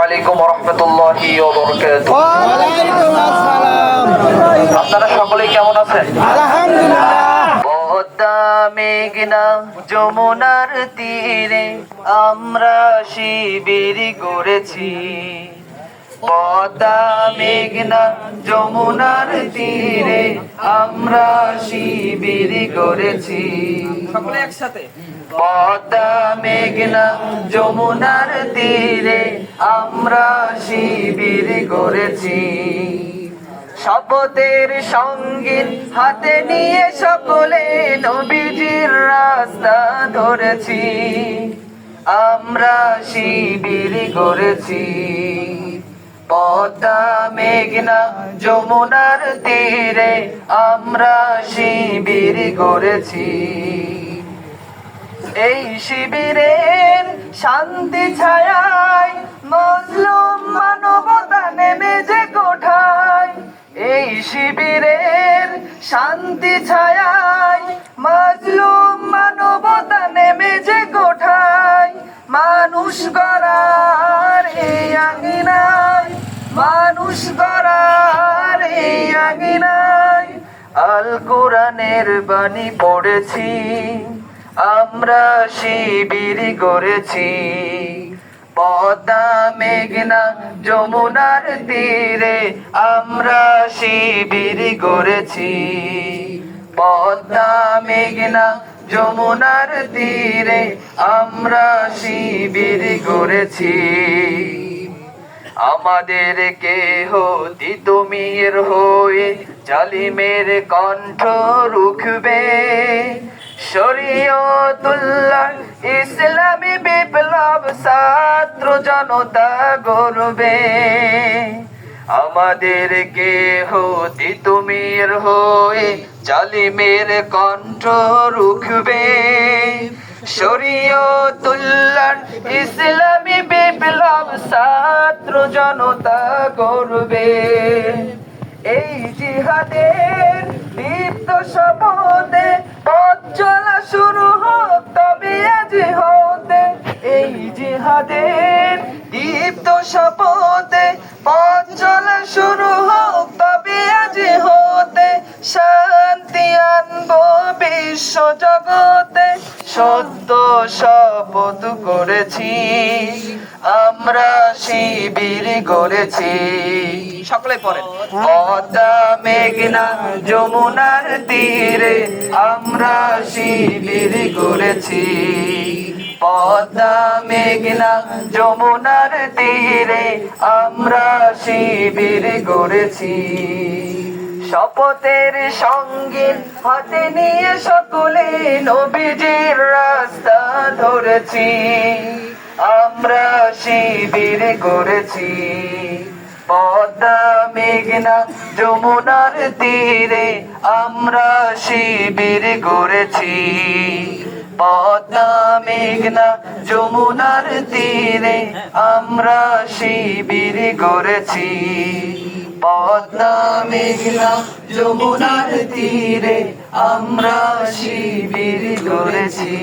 আলাইকুম ওয়া রাহমাতুল্লাহি ওয়া বারাকাতুহু। ওয়া আলাইকুম আসসালাম। আপনারা সকলেই কেমন আছেন? আলহামদুলিল্লাহ। পদ্মা মেঘনা যমুনার তীরে আমরা শিবির গড়েছি। পদ্মা মেঘনা যমুনার তীরে আমরা শিবির গড়েছি। সকলে একসাথে। পদ্মা মেঘনা যমুনার তীরে আমরা শিবির গড়েছি। শপথের সঙ্গীত হাতে নিয়ে সকলে নবীজির রাস্তা ধরেছি। আমরা শিবির গড়েছি। পদ্মা মেঘনা যমুনার তীরে আমরা শিবির গড়েছি। এই শিবিরের শান্তি ছায়ায় মজলুম মানবতা নেমে যে কোঠায়। এই শিবিরের শান্তি ছায়ায় মজলুম মানবতা নেমে যে কোঠায়। মানুষ গড়ার এই আঙিনায়, মানুষ গড়ার এই আঙিনায় আল কোরআনের বাণী পড়েছি। আমরা শিবির গড়েছি। পদ্মা মেঘনা যমুনার তীরে আমরা শিবির গড়েছি। পদ্মা মেঘনা যমুনার তীরে আমরা শিবির গড়েছি। আমাদের কেহ তিতুমির হয়ে জালিমের কণ্ঠ রুখবে। শরীয়তুল্লাহ ইসলামী বিপ্লব ছাত্র জনতা গড়বে। আমাদের কেহ তিতুমির হয়ে জালিমের কণ্ঠ রুখবে। শরীয়তুল্লাহ ইসলামী বিপ্লব ছাত্র জনতা গড়বে। এই জিহাদের দীপ্ত শপথে পথ চলা শুরু হোক তবে আজ হতে। এই জিহাদের দীপ্ত শপথে পথ চলা শুরু হোক তবে আজ হতে। শান্তি আনবো বিশ্ব জগতে সত্য শপথ করেছি। আমরা শিবির গড়েছি। সকলে পড়েন। পদ্মা মেঘনা যমুনার তীরে আমরা শিবির গড়েছি। পদ্মা মেঘনা যমুনার তীরে আমরা শিবির গড়েছি। শপথের সঙ্গীত হাতে নিয়ে সকলে নবীজির রাস্তা ধরেছি। আমরা শিবির গড়েছি। পদ্মা মেঘনা যমুনার তীরে আমরা শিবির গড়েছি। পদ্মা মেঘনা যমুনার তীরে আমরা শিবির গড়েছি। পদ্মা মেঘনা যমুনার তীরে আমরা শিবির গড়েছি।